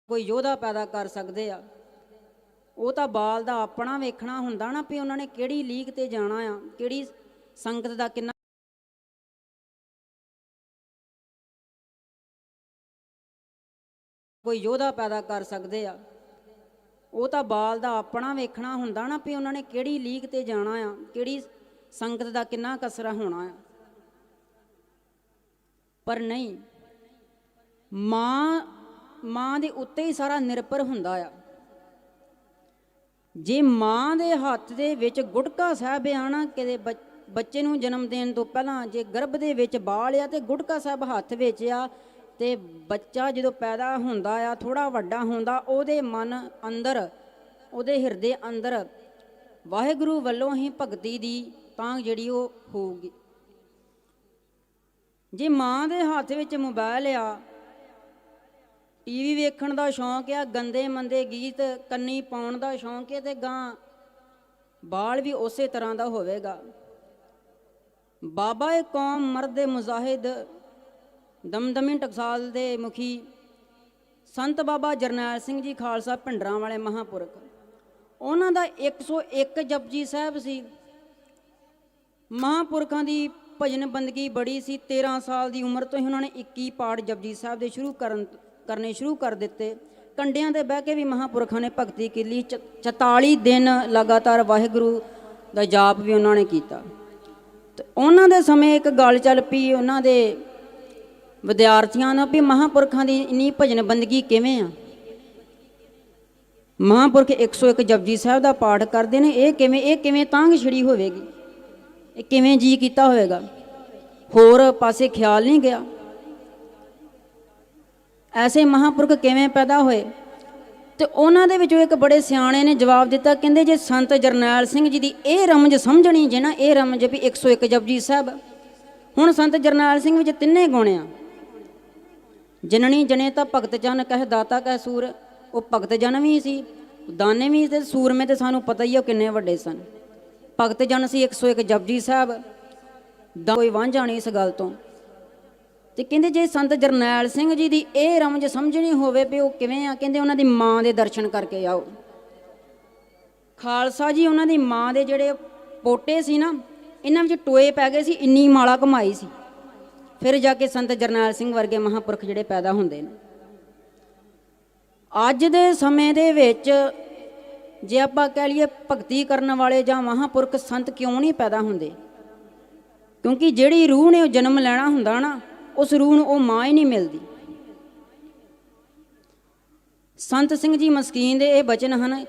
कोई योद्धा पैदा कर सकते आ। वो तो बाल का अपना वेखना हुंदा ना भी उन्होंने किहड़ी लीग ते जाना आ, किहड़ी संगत का किन्ना कोई योद्धा पैदा कर सकते आ। वो तो बाल का अपना वेखना हुंदा ना भी उन्होंने किहड़ी लीग ते जाना आ, किहड़ी संगत का किन्ना कसरा होना आ। पर नहीं, मां दे उत्ते ही सारा निर्भर हुंदा आ। जे मां दे हत्थ दे विच गुटका साहब आना कि बच्चे नूं जन्म देण तो पहलां जे गर्भ दे विच बाल आ ते गुटका साहब हत्थ विच आ ते बच्चा जो पैदा हुंदा आ थोड़ा वड्डा हुंदा उहदे मन अंदर उहदे हिरदे अंदर वाहिगुरू वल्लों ही भगती दी तांग जिहड़ी ओह होऊगी। जे मां दे हत्थ विच मोबाइल आ, टीवी वेखण का शौक आ, गंदे मंदे गीत कन्नी पाउण का शौक है, तो गां बाल भी उस तरह का होवेगा। बाबा ए कौम मर्द मुजाहिद दमदमी टकसाल के मुखी संत बाबा जरनैल सिंह जी खालसा भिंडरां वाले महापुरख, उन्हां दा 101 जपजी साहब सी। महापुरखों की भजन बंदगी बड़ी सी। 13 साल की उम्र तो ही उन्होंने 21 पाठ जपजी साहब के करने शुरू कर दिते। कंडियां ते बह के भी महापुरखों ने भगती की ली। 44 दिन लगातार वाहिगुरू का जाप भी उन्होंने किया। तो उन्होंने समय एक गल चल पई उन्होंने विद्यार्थियों ने भी महापुरखों की इन्नी भजन बंदगी किवें आ। महापुरख 101 जपजी साहब का पाठ करते हैं, ये किवें तांग छिड़ी होवेगी, ये किवें जी किया होएगा, होर पासे ख्याल नहीं गया। ऐसे महापुरख किवें पैदा होए। तो उन्होंने विचों एक बड़े सियाणे ने जवाब दिता, कहते जे संत जरनैल सिंह जी की यह रमज समझनी जे ना, यह रमज भी 101 जपजी साहब। हुण संत जरनैल सिंह विच तिन्ने गुण आ। जननी जनेता भगत जन कह दाता कह सूर, वो भगत जन भी सी, दाने भी थे, सूरमे तो सानू पता ही है किन्ने वड्डे सन। भगत जन सी 101 जपजी साहब दा कोई वांझा नहीं इस गल तो। ते कहंदे जे संत जरनैल सिंह जी की यह रमज समझनी होवे भी वो किवें आ, कहंदे उन्हां दी मां दे दर्शन करके आओ। खालसा जी उन्हां दी मां दे जिहड़े पोटे सी ना, इन्हां विच टोए पै गए सी, इन्नी माला कमाई सी, फिर जाके संत जरनैल सिंह वर्गे महापुरख जिहड़े पैदा हुंदे ने। अज दे समय दे विच जे आपां कह लईए भगती करन वाले जां महापुरख संत क्यों नहीं पैदा हुंदे, क्योंकि जिहड़ी रूह ने जन्म लैना हुंदा ना, उस रूह नूं वो मां ही नहीं मिलती। संत सिंह जी मस्कीन दे ये बचन हैं,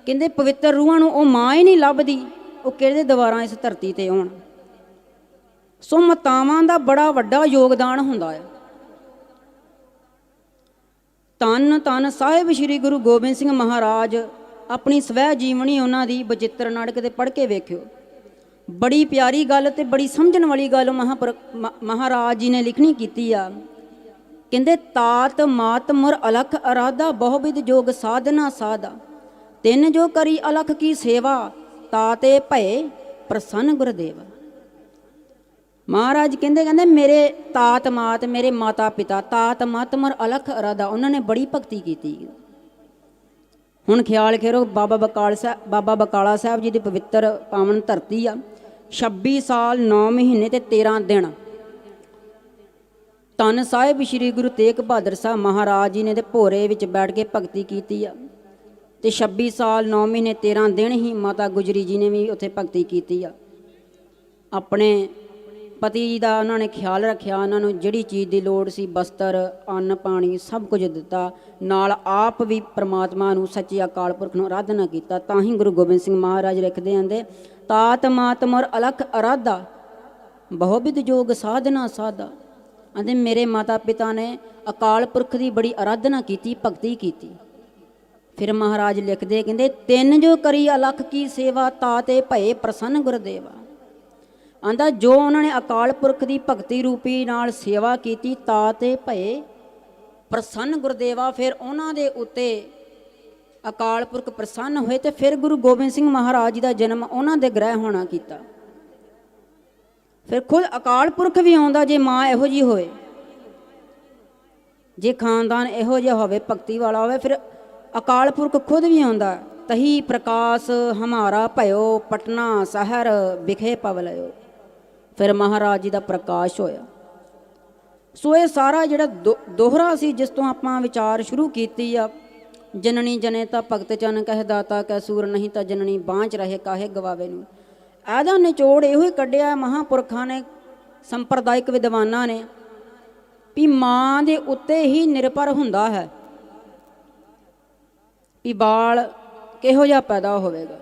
कहंदे पवित्र रूहां नूं वो मां ही नहीं लभदी, वो किहदे दवारा इस धरती ते आउण। सो मातावां दा बड़ा वड्डा योगदान हुंदा है। धन धन साहिब श्री गुरु गोबिंद सिंह महाराज अपनी स्वै जीवनी उन्हां दी बचित्र नाटक ते पढ़ के वेख्यो। बड़ी प्यारी गल ते बड़ी समझण वाली गल महाराज जी ने लिखनी कीती आ। कहंदे तात मात मुर अलख अराधा बहुविध जोग साधना साधा, तिन जो करी अलख की सेवा ताते भये प्रसन्न गुरदेवा। महाराज कहंदे मेरे तात मात मेरे माता पिता तात मात मुर अलख अराधा, उन्होंने बड़ी भगती की। हुण ख्याल करो बाबा बकाला साहब जी की पवित्र पावन धरती आ। 26 साल 9 महीने ते 13 दिन धन साहिब श्री गुरु तेग बहादुर साहब महाराज जी ने ते भोरे विच बैठ के भगती की आ। ते 26 साल 9 महीने 13 दिन ही माता गुजरी जी ने भी उत्थे भगती की आ। अपने पति का उन्होंने ख्याल रखिया, उन्होंने जिहड़ी चीज़ की लोड़ सी वस्त्र अन्न पानी सब कुछ दिता, नाल आप भी परमात्मा नूं सच्चे अकाल पुरख नूं आराधना कीता। तां ही गुरु गोबिंद सिंह महाराज लिखते आंदे तात मात मुर अलख अराधा बहुविध जोग साधना साधा। आंदे मेरे माता पिता ने अकाल पुरख की बड़ी आराधना की, भगती की। फिर महाराज लिखते कहते तिन जो करी अलख की सेवा ताते भये प्रसन्न गुरदेवा। आंदा जो उन्होंने अकाल पुरख की भगती रूपी नाल सेवा की ताते भये प्रसन्न गुरदेवा। फिर उन्होंने उत्ते अकाल पुरख प्रसन्न होए तो फिर गुरु गोबिंद सिंह महाराज जी का जन्म उन्होंने ग्रह होना किया। फिर खुद अकाल पुरख भी आउंदा जे मां इहो जी होए। ਜੇ ਖਾਨਦਾਨ ਇਹੋ ਜਿਹਾ ਹੋਵੇ, ਭਗਤੀ ਵਾਲਾ ਹੋਵੇ, ਫਿਰ ਅਕਾਲ ਪੁਰਖ ਖੁਦ ਵੀ ਆਉਂਦਾ, ਤਹੀ ਪ੍ਰਕਾਸ਼ ਹਮਾਰਾ ਭਇਓ, ਪਟਨਾ ਸ਼ਹਿਰ ਵਿਖੇ ਪਵ ਲਿਓ। ਫਿਰ ਮਹਾਰਾਜ ਜੀ ਦਾ ਪ੍ਰਕਾਸ਼ ਹੋਇਆ। ਸੋ ਇਹ ਸਾਰਾ ਜਿਹੜਾ ਦੋਹਰਾ ਸੀ, ਜਿਸ ਤੋਂ ਆਪਾਂ ਵਿਚਾਰ ਸ਼ੁਰੂ ਕੀਤੀ ਆ, ਜਨਨੀ ਜਨੇ ਤਾਂ ਭਗਤ ਚਨ ਕਹਿ ਦਾਤਾ ਕੈ ਸੂਰ, ਨਹੀਂ ਤਾਂ ਜਨਨੀ ਬਾਂਝ ਰਹੇ ਕਾਹੇ ਗਵਾਵੇ ਨੂੰ। ਇਹਦਾ ਨਿਚੋੜ ਇਹੋ ਹੀ ਕੱਢਿਆ ਮਹਾਂਪੁਰਖਾਂ ਨੇ, ਸੰਪਰਦਾਇਕ ਵਿਦਵਾਨਾਂ ਨੇ, ਵੀ ਮਾਂ ਦੇ ਉੱਤੇ ਹੀ ਨਿਰਭਰ ਹੁੰਦਾ ਹੈ ਵੀ ਬਾਲ ਕਿਹੋ ਜਿਹਾ ਪੈਦਾ ਹੋਵੇਗਾ।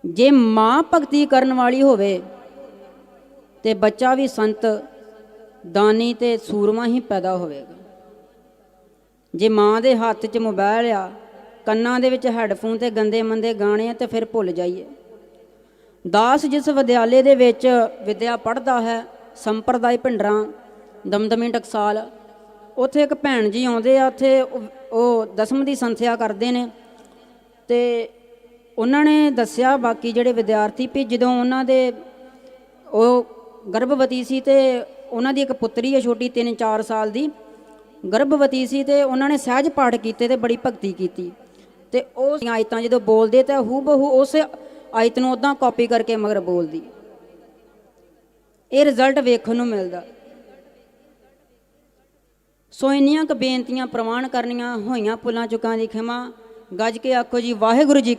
ਜੇ ਮਾਂ ਭਗਤੀ ਕਰਨ ਵਾਲੀ ਹੋਵੇ ਤੇ ਬੱਚਾ ਵੀ ਸੰਤ, ਦਾਨੀ ਤੇ ਸੂਰਮਾ ਹੀ ਪੈਦਾ ਹੋਵੇਗਾ। ਜੇ ਮਾਂ ਦੇ ਹੱਥ 'ਚ ਮੋਬਾਈਲ ਆ, ਕੰਨਾਂ ਦੇ ਵਿੱਚ ਹੈੱਡਫੋਨ ਤੇ ਗੰਦੇ ਮੰਦੇ ਗਾਣੇ ਆ, ਤੇ ਫਿਰ ਭੁੱਲ ਜਾਈਏ। ਦਾਸ ਜਿਸ ਵਿਦਿਆਲੇ ਦੇ ਵਿੱਚ ਵਿਦਿਆ ਪੜ੍ਹਦਾ ਹੈ, ਸੰਪਰਦਾਇ ਭਿੰਡਰਾਂ ਦਮਦਮੀ ਟਕਸਾਲ, ਉੱਥੇ ਇੱਕ ਭੈਣ ਜੀ ਆਉਂਦੇ ਆ, ਉੱਥੇ ਉਹ ਦਸਮ ਦੀ ਸੰਥਿਆ ਕਰਦੇ ਨੇ, ਤੇ ਉਹਨਾਂ ਨੇ ਦੱਸਿਆ ਬਾਕੀ ਜਿਹੜੇ ਵਿਦਿਆਰਥੀ ਵੀ ਜਦੋਂ ਉਹਨਾਂ ਦੇ ਉਹ ਗਰਭਵਤੀ ਸੀ, ਤੇ ਉਹਨਾਂ ਦੀ ਇੱਕ ਪੁੱਤਰੀ ਹੈ ਛੋਟੀ 3-4 ਸਾਲ ਦੀ, ਗਰਭਵਤੀ ਸੀ, ਤੇ ਉਹਨਾਂ ਨੇ ਸਹਿਜ ਪਾਠ ਕੀਤੇ ਤੇ ਬੜੀ ਭਗਤੀ ਕੀਤੀ, ਤੇ ਉਹ ਆਇਤਾਂ ਜਦੋਂ ਬੋਲਦੇ ਤਾਂ ਹੂ ਬਹੂ ਉਸ ਆਇਤ ਨੂੰ ਉੱਦਾਂ ਕਾਪੀ ਕਰਕੇ ਮਗਰ ਬੋਲਦੀ। ਇਹ ਰਿਜ਼ਲਟ ਵੇਖਣ ਨੂੰ ਮਿਲਦਾ। ਸੋ ਇੰਨੀਆਂ ਕੁ ਬੇਨਤੀਆਂ ਪ੍ਰਵਾਨ ਕਰਨੀਆਂ ਹੋਈਆਂ। ਭੁੱਲਾਂ ਚੁੱਕਾਂ ਦੀ ਖਿਮਾ। ਗੱਜ ਕੇ ਆਖੋ ਜੀ ਵਾਹਿਗੁਰੂ ਜੀ।